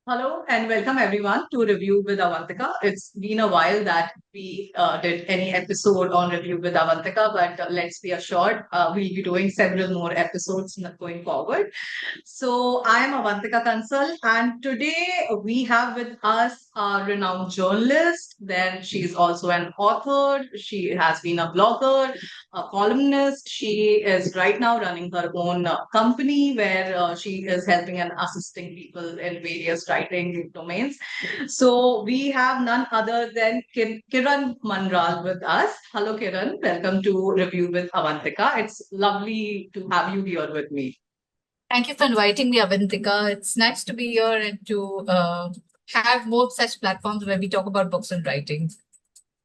Hello and welcome everyone to Review with Avantika. It's been a while that we did any episode on Review with Avantika, but let's be assured we'll be doing several more episodes going forward. So I am Avantika Kansal, and today we have with us a renowned journalist. Then she's also an author. She has been a blogger, a columnist. She is right now running her own company where she is helping and assisting people in various writing domains. So we have none other than Kiran Manral with us. Hello, Kiran. Welcome to Review with Avantika. It's lovely to have you here with me. Thank you for inviting me, Avantika. It's nice to be here and to have more such platforms where we talk about books and writing.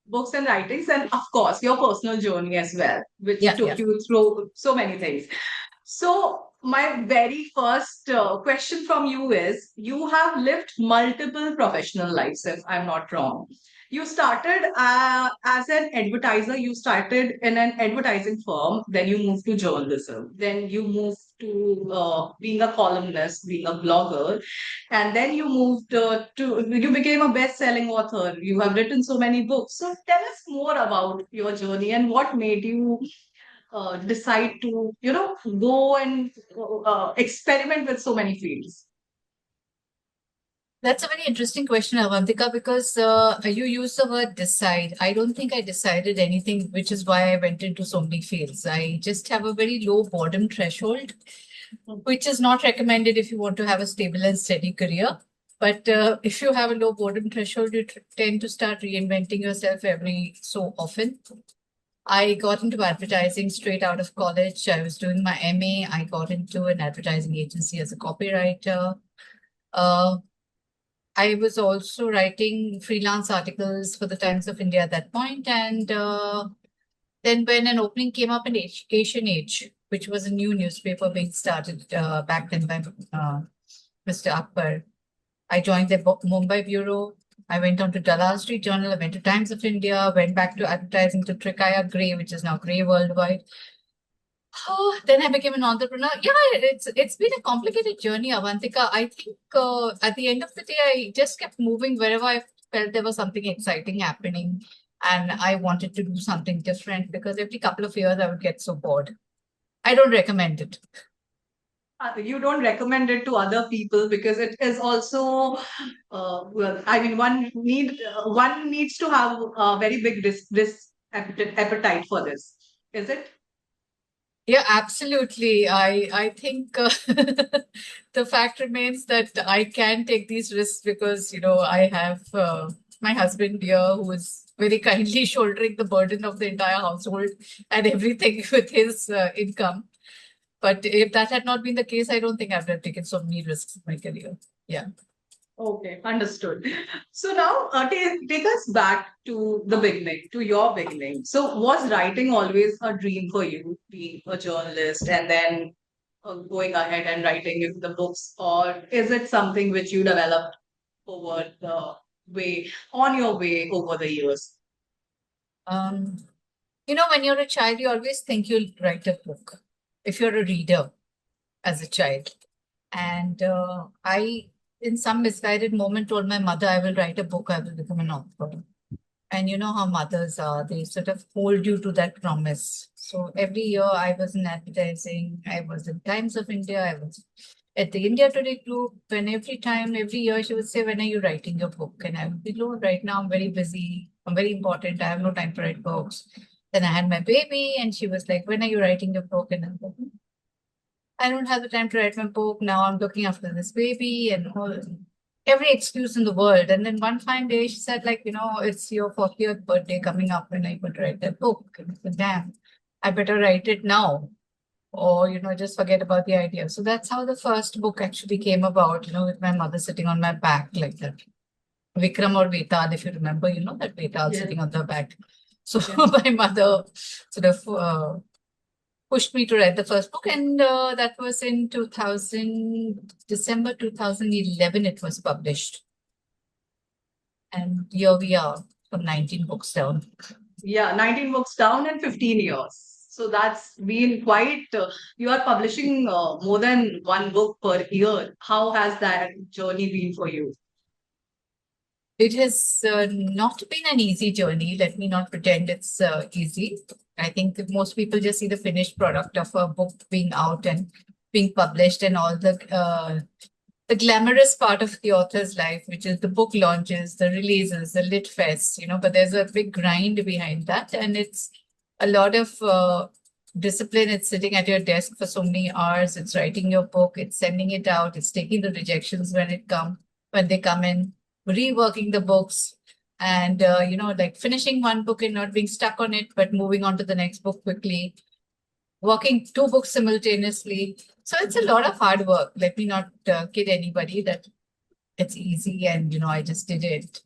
Books and writings, and of course, your personal journey as well, which Yeah, took yeah. you through so many things. So, my very first question from you is you have lived multiple professional lives, if I'm not wrong. You started as an advertiser, you started in an advertising firm, then you moved to journalism, then you moved to being a columnist, being a blogger, and then you moved you became a best-selling author. You have written so many books. So tell us more about your journey and what made you decide to, go and experiment with so many fields. That's a very interesting question, Avantika, because you use the word decide. I don't think I decided anything, which is why I went into so many fields. I just have a very low boredom threshold, which is not recommended if you want to have a stable and steady career. But if you have a low boredom threshold, you tend to start reinventing yourself every so often. I got into advertising straight out of college. I was doing my MA. I got into an advertising agency as a copywriter. Uh, I was also writing freelance articles for the Times of India at that point. And then when an opening came up in Asian Age, which was a new newspaper being started back then by Mr. Akbar, I joined the Mumbai bureau. I went on to Dalal Street Journal. I went to Times of India, went back to advertising to Trikaya Grey, which is now Grey Worldwide. Oh, then I became an entrepreneur. Yeah, it's been a complicated journey, Avantika. I think at the end of the day, I just kept moving wherever I felt there was something exciting happening, and I wanted to do something different because every couple of years I would get so bored. I don't recommend it. You don't recommend it to other people because it is also, well, I mean, one needs to have a very big this appetite for this. Is it? Yeah, absolutely. I think the fact remains that I can take these risks because I have my husband here who is very kindly shouldering the burden of the entire household and everything with his income. But if that had not been the case, I don't think I would have taken so many risks in my career. Yeah. Okay, understood. So now take us back to the beginning, to your beginning. So was writing always a dream for you, being a journalist and then going ahead and writing the books, or is it something which you developed over the on your way over the years? Um, when you're a child, you always think you'll write a book if you're a reader as a child. And in some misguided moment, told my mother, I will write a book, I will become an author. And you know how mothers are, they sort of hold you to that promise. So every year I was in advertising, I was in Times of India, I was at the India Today group. And every year she would say, when are you writing your book? And I would be, Lord, right now I'm very busy, I'm very important, I have no time to write books. Then I had my baby, and she was like, when are you writing your book? And I'm like, I don't have the time to write my book. Now I'm looking after this baby and every excuse in the world. And then one fine day she said, like, it's your 40th birthday coming up and I could write that book. And I said, damn, I better write it now. Or, just forget about the idea. So that's how the first book actually came about, with my mother sitting on my back like that. Vikram or Vetal, if you remember, that Vetal Yes. sitting on the back. So Yes. my mother sort of pushed me to write the first book, and that was in 2000, December 2011, it was published. And here we are from 19 books down. Yeah, 19 books down and 15 years. So that's been quite, you are publishing more than one book per year. How has that journey been for you? It has not been an easy journey. Let me not pretend it's easy. I think that most people just see the finished product of a book being out and being published and all the glamorous part of the author's life, which is the book launches, the releases, the lit fests, but there's a big grind behind that. And it's a lot of discipline. It's sitting at your desk for so many hours. It's writing your book. It's sending it out. It's taking the rejections when they come in, reworking the books, and like finishing one book and not being stuck on it, but moving on to the next book quickly, working two books simultaneously. So it's a lot of hard work. Let me not kid anybody that it's easy and I just did it.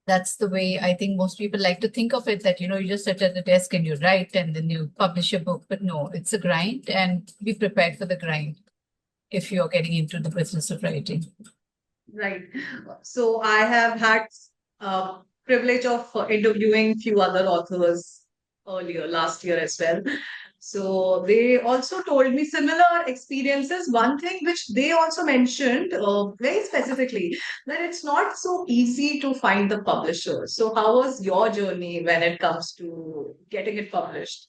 That's the way I think most people like to think of it, that you just sit at the desk and you write and then you publish a book. But no, it's a grind, and be prepared for the grind if you're getting into the business of writing. Right. So I have had privilege of interviewing few other authors earlier last year as well. So they also told me similar experiences. One thing which they also mentioned very specifically, that it's not so easy to find the publisher. So how was your journey when it comes to getting it published?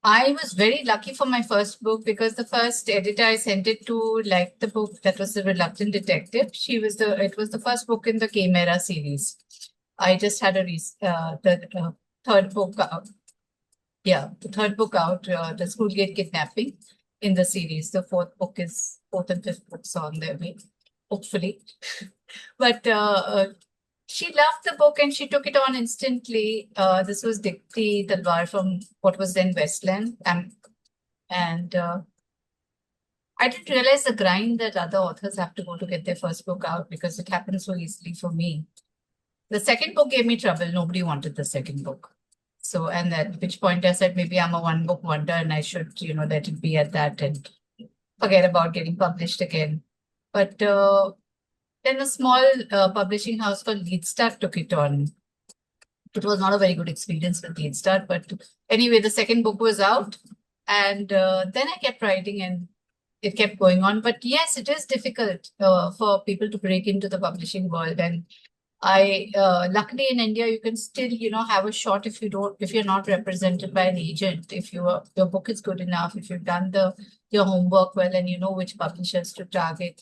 I was very lucky for my first book because the first editor I sent it to liked the book. That was The Reluctant Detective. It was the first book in the Chimera series. I just had the third book out. Yeah, the third book out, the Schoolgate Kidnapping in the series. The fourth and fifth books on their way, hopefully. But she loved the book and she took it on instantly. This was Dikti Talwar from what was then Westland. And I didn't realize the grind that other authors have to go to get their first book out, because it happened so easily for me. The second book gave me trouble. Nobody wanted the second book. So, and at which point I said, maybe I'm a one book wonder and I should, let it be at that and forget about getting published again. But then a small publishing house called Leadstar took it on. It was not a very good experience with Leadstar, but anyway, the second book was out, and then I kept writing and it kept going on. But yes, it is difficult for people to break into the publishing world. And luckily in India, you can still, have a shot if you're not represented by an agent, if your book is good enough, if you've done your homework well, and you know which publishers to target,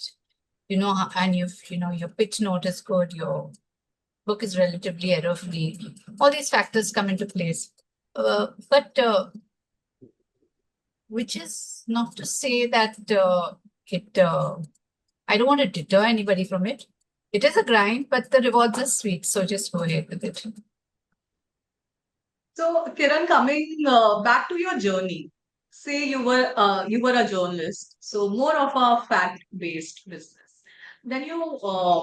and your pitch note is good, your book is relatively error-free. All these factors come into place. But which is not to say that I don't want to deter anybody from it. It is a grind, but the rewards are sweet. So just go ahead with it. So, Kiran, coming back to your journey, say you were a journalist, so more of a fact-based business. Then you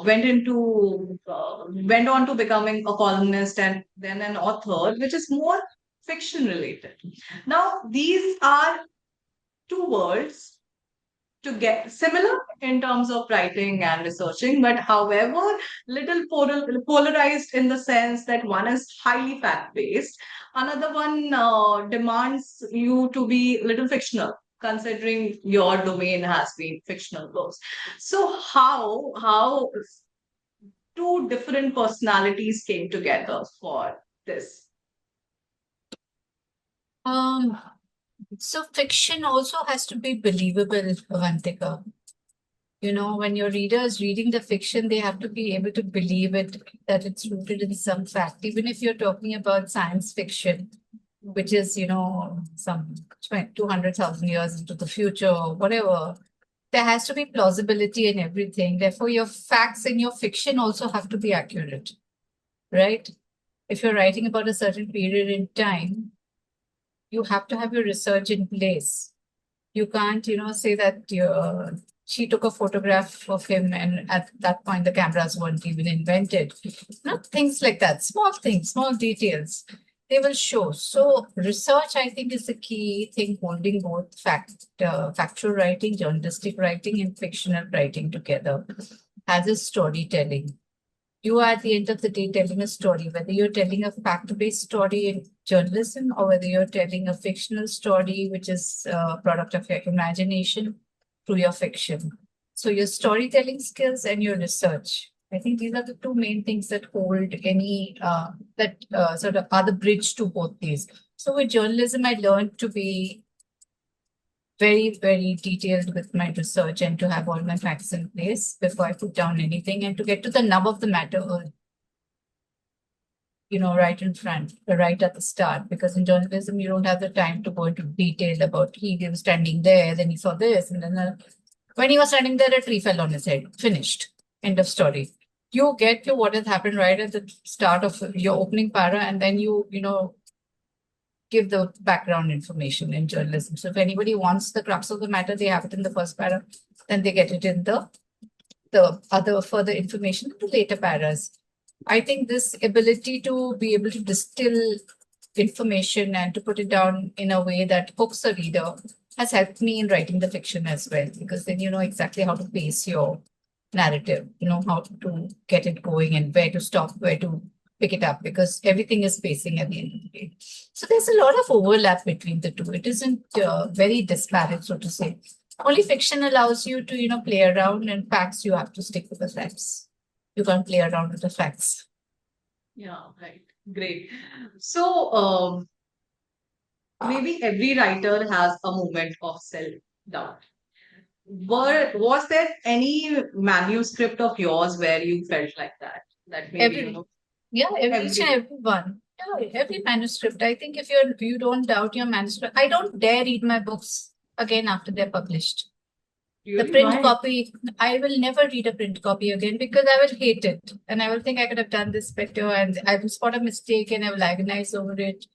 went on to becoming a columnist and then an author, which is more fiction related. Now, these are two worlds to get similar in terms of writing and researching, but however, little polarized in the sense that one is highly fact based, another one demands you to be little fictional, considering your domain has been fictional books. So how two different personalities came together for this? So fiction also has to be believable, Avantika. When your reader is reading the fiction, they have to be able to believe it, that it's rooted in some fact. Even if you're talking about science fiction, which is, some 200,000 years into the future or whatever, there has to be plausibility in everything. Therefore, your facts in your fiction also have to be accurate, right? If you're writing about a certain period in time, you have to have your research in place. You can't, say that she took a photograph of him and at that point the cameras weren't even invented. Not things like that. Small things, small details, they will show. So research, I think, is the key thing holding both factual writing, journalistic writing, and fictional writing together as a storytelling. you are at the end of the day telling a story, whether you're telling a fact-based story in journalism or whether you're telling a fictional story, which is a product of your imagination through your fiction. So your storytelling skills and your research. I think these are the two main things that hold any, sort of are the bridge to both these. So with journalism, I learned to be very, very detailed with my research and to have all my facts in place before I put down anything and to get to the nub of the matter, right in front, right at the start. Because in journalism, you don't have the time to go into detail about he was standing there, then he saw this, and then when he was standing there, a tree fell on his head. Finished. End of story. You get to what has happened right at the start of your opening para, and then give the background information in journalism. So if anybody wants the crux of the matter, they have it in the first para, then they get it in the other further information in the later paras. I think this ability to be able to distill information and to put it down in a way that hooks a reader has helped me in writing the fiction as well, because then you know exactly how to pace your narrative, you know how to get it going and where to stop, where to pick it up, because everything is pacing at the end of the day. So there's a lot of overlap between the two. It isn't very disparate, so to say. Only fiction allows you to, play around, and facts, you have to stick with the facts. You can't play around with the facts. Yeah, right. Great. So, maybe every writer has a moment of self-doubt. Was there any manuscript of yours where you felt like that? That maybe, Every Yeah, each and every one. Yeah, every manuscript. I think if you don't doubt your manuscript, I don't dare read my books again after they're published. The really, print why? copy, I will never read a print copy again because I will hate it. And I will think I could have done this better, and I will spot a mistake and I will agonize over it.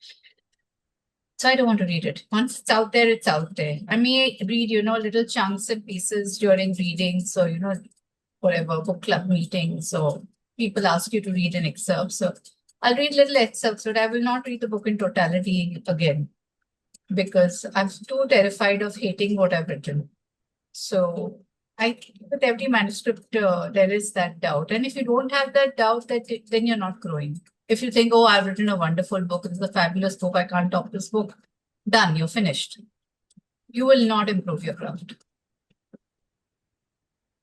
So I don't want to read it. Once it's out there, it's out there. I may read, little chunks and pieces during reading. So, whatever, book club meetings. So people ask you to read an excerpt. So I'll read little excerpts, but I will not read the book in totality again because I'm too terrified of hating what I've written. So with every manuscript, there is that doubt. And if you don't have that doubt, then you're not growing. If you think, oh, I've written a wonderful book, this is a fabulous book, I can't top this book, done, you're finished. You will not improve your craft.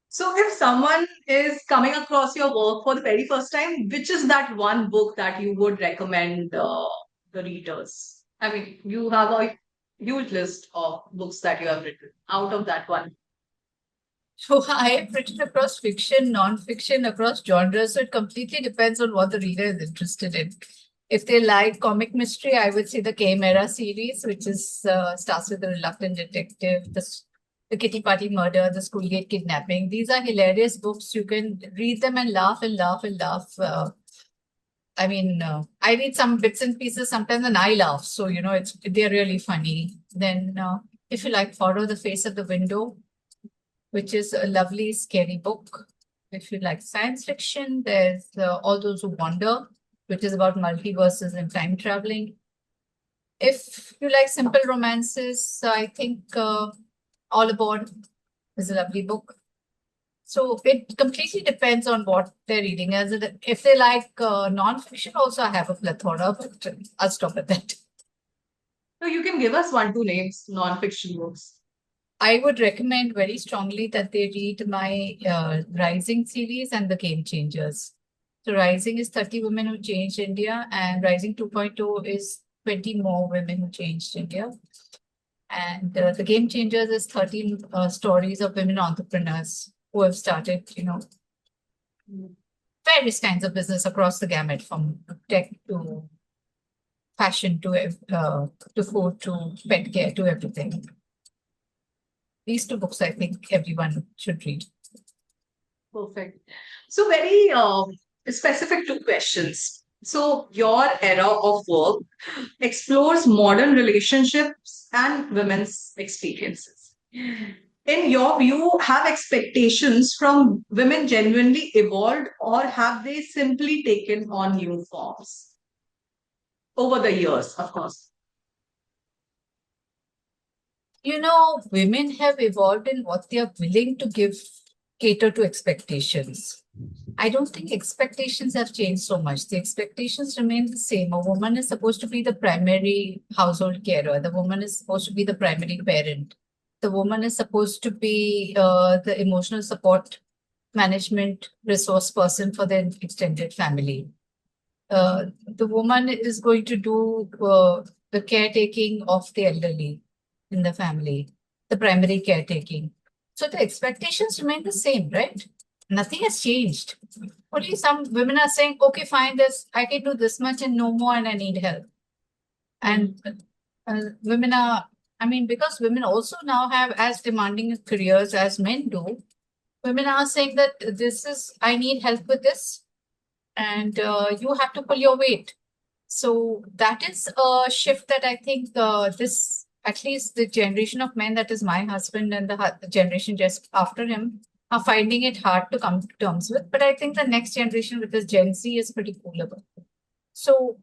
So, if someone is coming across your work for the very first time, which is that one book that you would recommend the readers? I mean, you have a huge list of books that you have written. Out of that one, So I have written across fiction, non-fiction, across genres. So it completely depends on what the reader is interested in. If they like comic mystery, I would say the K-Mera series, which is starts with the Reluctant Detective, the Kitty Party Murder, the Schoolgate Kidnapping. These are hilarious books. You can read them and laugh and laugh and laugh. I read some bits and pieces sometimes and I laugh. So, they're really funny. Then if you like Follow the Face of the Window, which is a lovely, scary book. If you like science fiction, there's All Those Who Wander, which is about multiverses and time traveling. If you like simple romances, I think All Aboard is a lovely book. So it completely depends on what they're reading. If they like non-fiction, also I have a plethora, but I'll stop at that. so you can give us one, two names, non-fiction books. I would recommend very strongly that they read my Rising series and the Game Changers. So Rising is 30 Women Who Changed India, and Rising 2.0 is 20 More Women Who Changed India. And the Game Changers is 13 stories of women entrepreneurs who have started, various kinds of business across the gamut, from tech to fashion to food to pet care to everything. These two books, I think everyone should read. Perfect. So, very specific two questions. So, your era of work explores modern relationships and women's experiences. In your view, have expectations from women genuinely evolved, or have they simply taken on new forms over the years, of course? Women have evolved in what they are willing to cater to expectations. I don't think expectations have changed so much. The expectations remain the same. A woman is supposed to be the primary household carer. The woman is supposed to be the primary parent. The woman is supposed to be the emotional support management resource person for the extended family. The woman is going to do the caretaking of the elderly in the family, the primary caretaking. So the expectations remain the same, right? Nothing has changed. Only some women are saying, okay, fine, I can do this much and no more, and I need help. And women are, I mean, because women also now have as demanding careers as men do, women are saying that I need help with this, and you have to pull your weight. So that is a shift that I think at least the generation of men, that is my husband and the generation just after him, are finding it hard to come to terms with. But I think the next generation, which is Gen Z, is pretty cool about it. So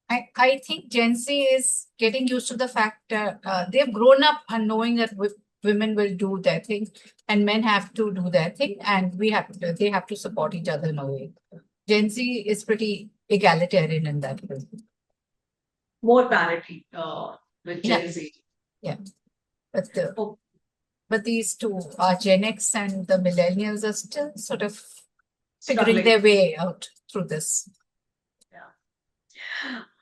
I think Gen Z is getting used to the fact that they've grown up and knowing that women will do their thing and men have to do their thing, and they have to support each other in a way. Gen Z is pretty egalitarian in that way. More parity with Yeah. Gen Z. Yeah. But Oh, but these two, Gen X and the millennials, are still sort of figuring struggling. their way out through this.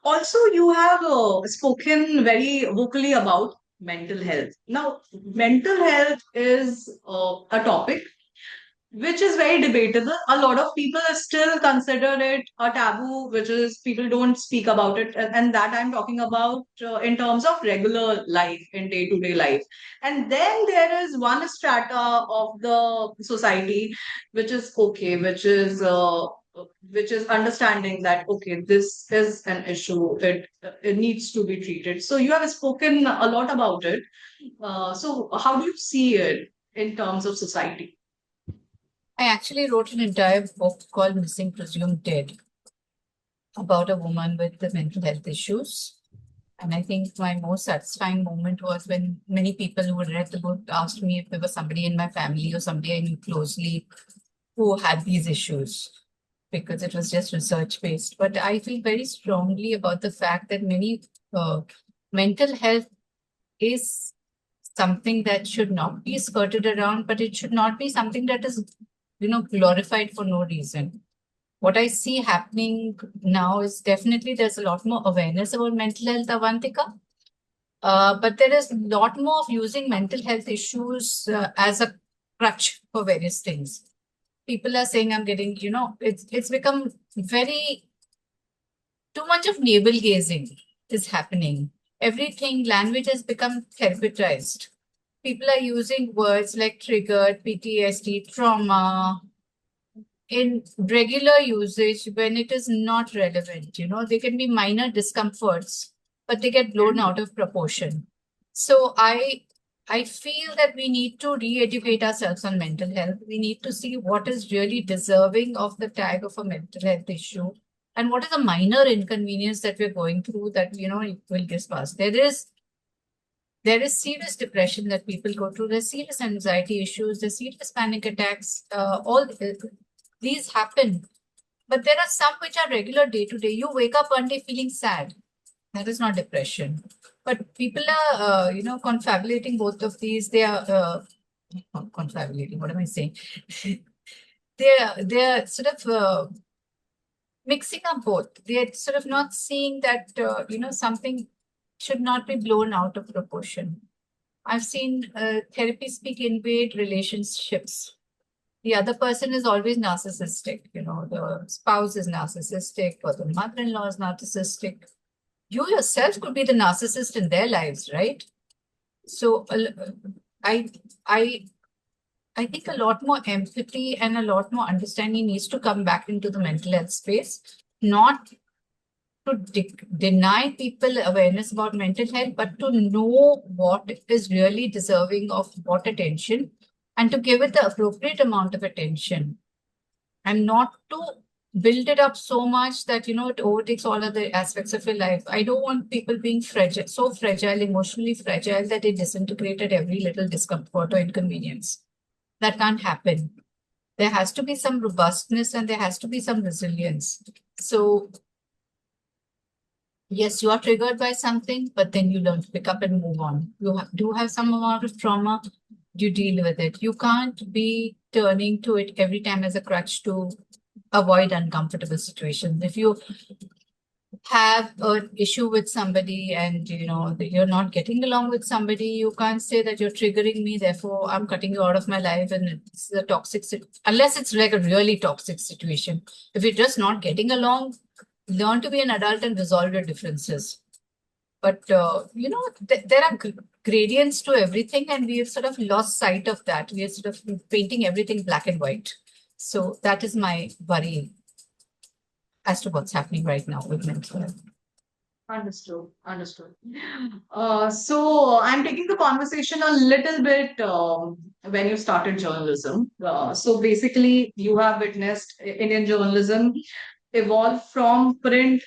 Also, you have spoken very vocally about mental health. Now, mental health is a topic which is very debatable. A lot of people still consider it a taboo, which is people don't speak about it. And that I'm talking about in terms of regular life, in day to day life. And then there is one strata of the society which is okay, which is understanding that okay, this is an issue, it needs to be treated. So you have spoken a lot about it. So how do you see it in terms of society? I actually wrote an entire book called Missing Presumed Dead about a woman with the mental health issues. And I think my most satisfying moment was when many people who had read the book asked me if there was somebody in my family or somebody I knew closely who had these issues, because it was just research based. But I feel very strongly about the fact that mental health is something that should not be skirted around, but it should not be something that is, glorified for no reason. What I see happening now is definitely there's a lot more awareness about mental health, Avantika. But there is a lot more of using mental health issues as a crutch for various things. People are saying I'm getting, it's become very too much of navel gazing is happening. Everything, language has become therapeuticized. People are using words like triggered, PTSD, trauma, in regular usage when it is not relevant. They can be minor discomforts, but they get blown out of proportion. So I feel that we need to re-educate ourselves on mental health. We need to see what is really deserving of the tag of a mental health issue and what is a minor inconvenience that we're going through that, it will get past. There is serious depression that people go through. There's serious anxiety issues. There's serious panic attacks. These happen, but there are some which are regular day to day. You wake up one day feeling sad. That is not depression. But people are, confabulating both of these. They are not confabulating. What am I saying? They're sort of mixing up both. They're sort of not seeing that something should not be blown out of proportion. I've seen therapy speak invade relationships. The other person is always narcissistic. The spouse is narcissistic or the mother-in-law is narcissistic. You yourself could be the narcissist in their lives, right? So I I I think a lot more empathy and a lot more understanding needs to come back into the mental health space, not to deny people awareness about mental health, but to know what is really deserving of what attention and to give it the appropriate amount of attention and not to build it up so much that it overtakes all other aspects of your life. I don't want people being fragile, so fragile, emotionally fragile that they disintegrate at every little discomfort or inconvenience. That can't happen. There has to be some robustness and there has to be some resilience. So yes, you are triggered by something, but then you learn to pick up and move on. You do have some amount of trauma, you deal with it. You can't be turning to it every time as a crutch to avoid uncomfortable situations. If you have an issue with somebody and you're not getting along with somebody, you can't say that you're triggering me, therefore I'm cutting you out of my life and it's a toxic unless it's like a really toxic situation. If you're just not getting along, learn to be an adult and resolve your differences. But there are gradients to everything, and we have sort of lost sight of that. We are sort of painting everything black and white. So that is my worry as to what's happening right now with mental health. Understood. Understood. So I'm taking the conversation a little bit when you started journalism. So basically, you have witnessed Indian journalism evolve from print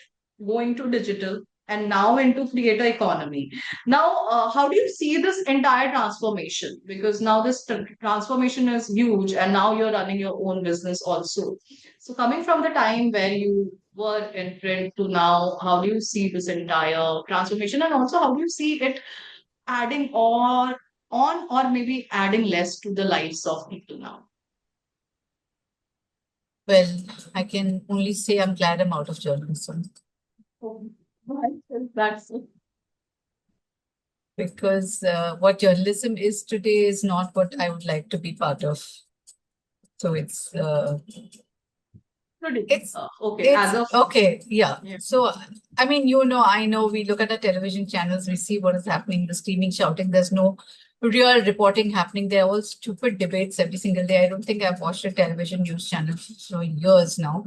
going to digital and now into creator economy. Now, how do you see this entire transformation? Because now this transformation is huge, and now you're running your own business also. So, coming from the time where you were in print to now, how do you see this entire transformation, and also how do you see it adding or maybe adding less to the lives of people now? Well, I can only say I'm glad I'm out of journalism. Oh, that's it. Because what journalism is today is not what I would like to be part of. So it's Okay. As of okay, yeah. yeah. So I mean, I know we look at the television channels, we see what is happening, the screaming, shouting. There's no real reporting happening. They're all stupid debates every single day. I don't think I've watched a television news channel for years now.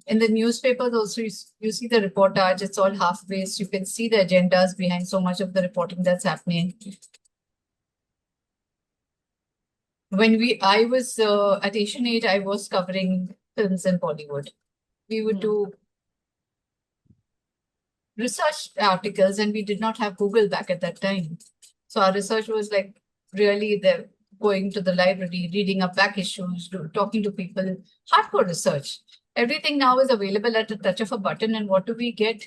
In the newspapers also, you see the reportage, it's all half-based. You can see the agendas behind so much of the reporting that's happening. When I was at Asian Age, I was covering films in Bollywood. We would do research articles, and we did not have Google back at that time. So our research was like really going to the library, reading up back issues, talking to people, hardcore research. Everything now is available at the touch of a button. And what do we get?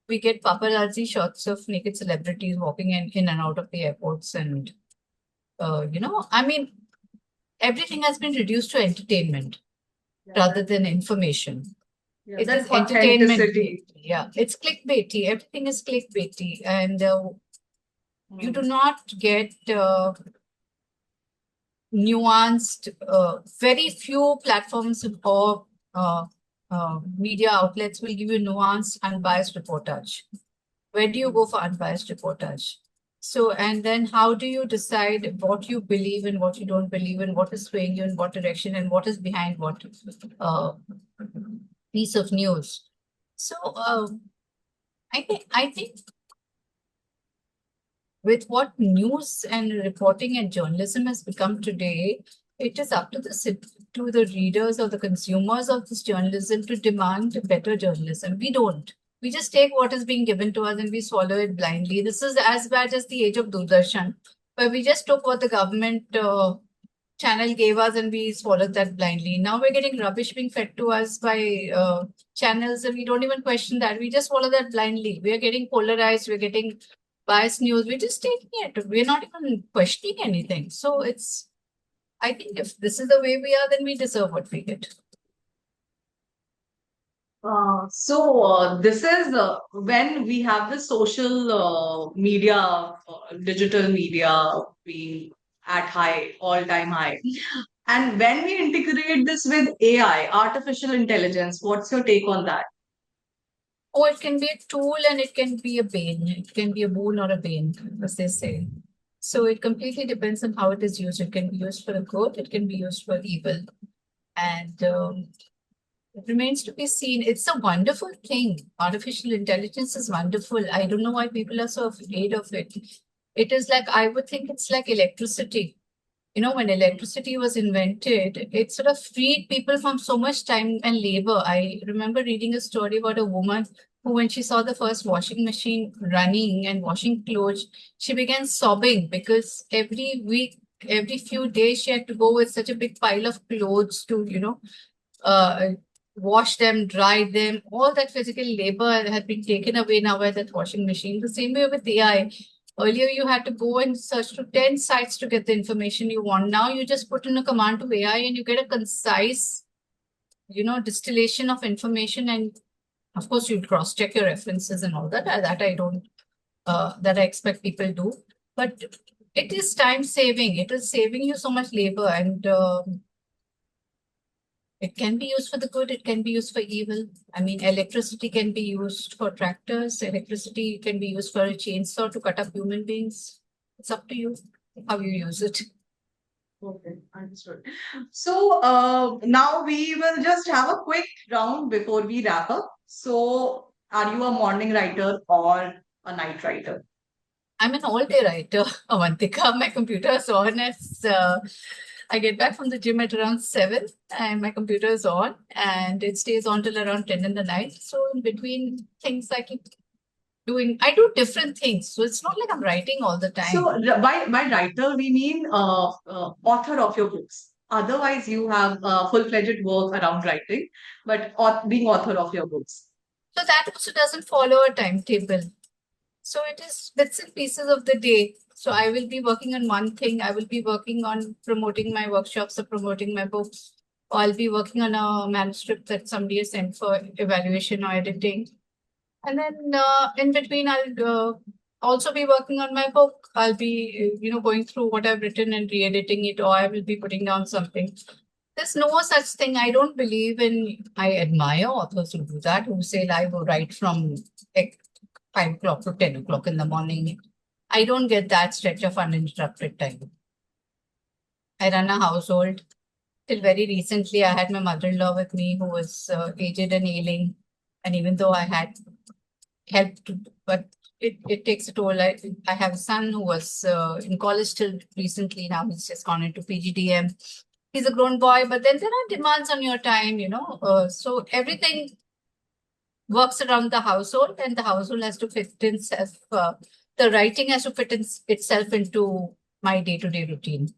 We get paparazzi shots of naked celebrities walking in and out of the airports. And, I mean, everything has been reduced to entertainment rather than information. It is entertainment. Yeah, it's clickbaity. Everything is clickbaity. And you do not get nuanced, very few platforms or media outlets will give you nuanced, unbiased reportage. Where do you go for unbiased reportage? So, and then how do you decide what you believe and what you don't believe and what is swaying you in what direction and what is behind what piece of news? So, I think with what news and reporting and journalism has become today, it is up to the readers or the consumers of this journalism to demand better journalism. We don't. We just take what is being given to us and we swallow it blindly. This is as bad as the age of Doordarshan, where we just took what the government channel gave us and we swallowed that blindly. Now we're getting rubbish being fed to us by channels and we don't even question that. We just swallow that blindly. We are getting polarized. We're getting biased news. We're just taking it. We're not even questioning anything. So I think if this is the way we are, then we deserve what we get. This is when we have the social media, digital media being at all-time high. And when we integrate this with AI, artificial intelligence, what's your take on that? Oh, it can be a tool and it can be a bane. It can be a boon or a bane, as they say. So it completely depends on how it is used. It can be used for good, it can be used for evil. And it remains to be seen. It's a wonderful thing. Artificial intelligence is wonderful. I don't know why people are so afraid of it. It is like, I would think it's like electricity. When electricity was invented, it sort of freed people from so much time and labor. I remember reading a story about a woman who, when she saw the first washing machine running and washing clothes, she began sobbing because every week every few days she had to go with such a big pile of clothes to, uh, wash them, dry them. All that physical labor had been taken away now by that washing machine. The same way with AI. Earlier, you had to go and search to 10 sites to get the information you want. Now you just put in a command to AI and you get a concise, distillation of information. And of course, you'd cross-check your references and all that. That I don't, that I expect people do. But it is time saving. It is saving you so much labor, and it can be used for the good, it can be used for evil. I mean, electricity can be used for tractors, electricity can be used for a chainsaw to cut up human beings. It's up to you how you use it. Okay, understood. So now we will just have a quick round before we wrap up. So, are you a morning writer or a night writer? I'm an all-day writer, Avantika. My computer is on as I get back from the gym at around 7 and my computer is on and it stays on till around 10 in the night. So in between things I keep doing, I do different things. So it's not like I'm writing all the So, time. by writer, we mean author of your books. Otherwise, you have full-fledged work around writing, but being author of your books. So that also doesn't follow a timetable. So it is bits and pieces of the day. So I will be working on one thing. I will be working on promoting my workshops or promoting my books. Or I'll be working on a manuscript that somebody has sent for evaluation or editing. And then in between, I'll also be working on my book. I'll be, going through what I've written and re-editing it, or I will be putting down something. There's no such thing. I don't believe in. I admire authors who do that, who say, "I will write from like 5 o'clock to 10 o'clock in the morning." I don't get that stretch of uninterrupted time. I run a household. Till very recently, I had my mother-in-law with me who was aged and ailing. And even though I had helped, but it takes a toll. I have a son who was in college till recently. Now he's just gone into PGDM. He's a grown boy, but then there are demands on your time, so everything works around the household, and the household has to fit itself. The writing has to fit itself into my day-to-day routine.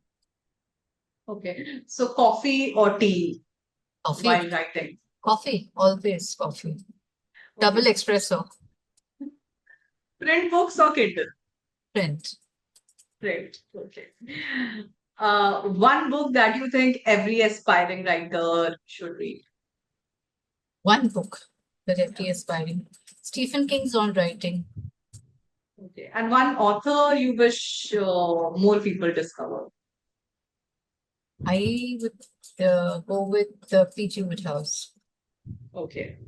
Okay. So, coffee or tea while Coffee, writing? coffee, always coffee. Double Okay. espresso, Print books or Kindle? print. Print. Okay. One book that you think every aspiring writer should read. One book that every aspiring. Stephen King's on writing. Okay. And one author you wish more people discover. I would go with P.G. Woodhouse. Okay.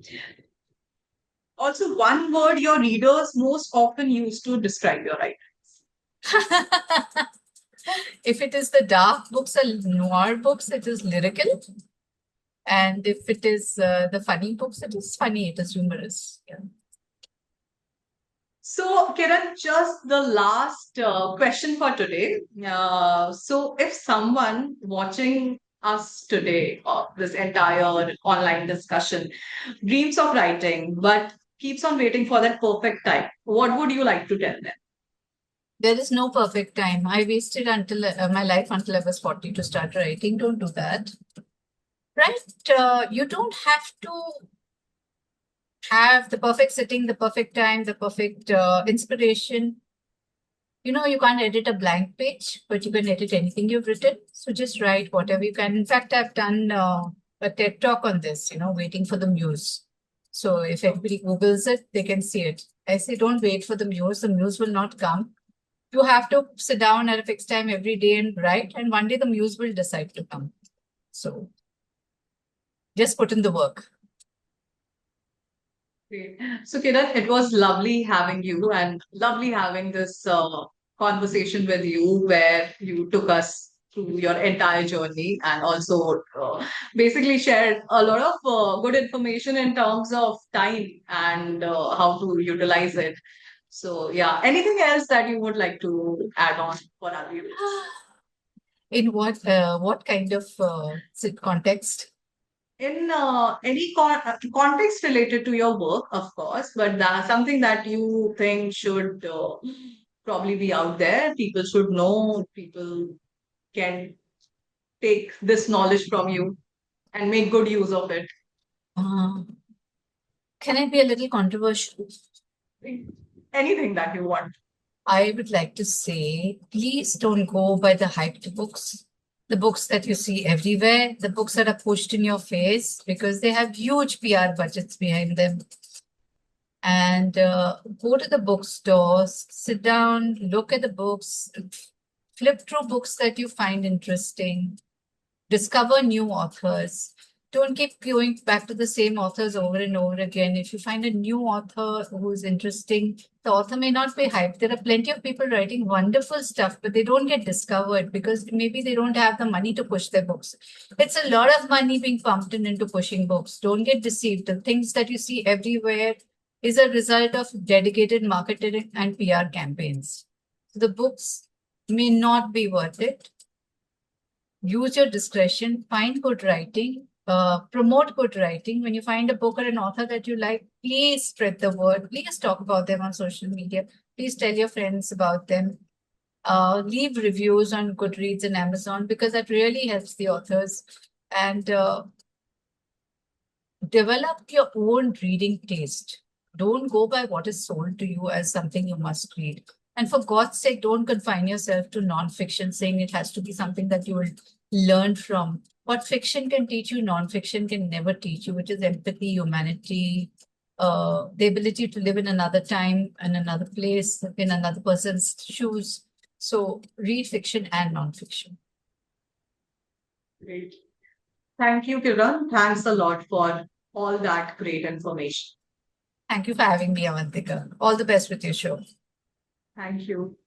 Also, one word your readers most often use to describe your writing. If it is the dark books or noir books, it is lyrical. And if it is the funny books, it is funny, it is humorous. Yeah. So, Kiran, just the last question for today. So, if someone watching us today, or this entire online discussion, dreams of writing, but keeps on waiting for that perfect time, what would you like to tell them? There is no perfect time. I wasted until my life until I was 40 to start writing. Don't do that. Right? You don't have to have the perfect setting, the perfect time, the perfect inspiration. You can't edit a blank page, but you can edit anything you've written. So just write whatever you can. In fact, I've done a TED talk on this, waiting for the muse. So if everybody Googles it, they can see it. I say, don't wait for the muse. The muse will not come. You have to sit down at a fixed time every day and write, and one day the muse will decide to come. So just put in the work. Great. So, Kiran, it was lovely having you and lovely having this conversation with you where you took us through your entire journey and also basically shared a lot of good information in terms of time and how to utilize it. So, yeah, anything else that you would like to add on for our viewers? In what kind of context? In any context related to your work, of course, but that's something that you think should probably be out there. People should know, people can take this knowledge from you and make good use of it? Can I be a little controversial? Anything that you want. I would like to say, please don't go by the hyped books, the books that you see everywhere, the books that are pushed in your face because they have huge PR budgets behind them. And go to the bookstores, sit down, look at the books, flip through books that you find interesting, discover new authors. Don't keep going back to the same authors over and over again. If you find a new author who's interesting, the author may not be hyped. There are plenty of people writing wonderful stuff, but they don't get discovered because maybe they don't have the money to push their books. It's a lot of money being pumped into pushing books. Don't get deceived. The things that you see everywhere is a result of dedicated marketing and PR campaigns. The books may not be worth it. Use your discretion, find good writing, promote good writing. When you find a book or an author that you like, please spread the word. Please talk about them on social media. Please tell your friends about them. Leave reviews on Goodreads and Amazon because that really helps the authors. And develop your own reading taste. Don't go by what is sold to you as something you must read. And for God's sake, don't confine yourself to nonfiction, saying it has to be something that you will learn from. What fiction can teach you, nonfiction can never teach you, which is empathy, humanity, the ability to live in another time and another place, in another person's shoes. So read fiction and nonfiction. Great. Thank you, Kiran. Thanks a lot for all that great information. Thank you for having me, Avantika. All the best with your show. Thank you.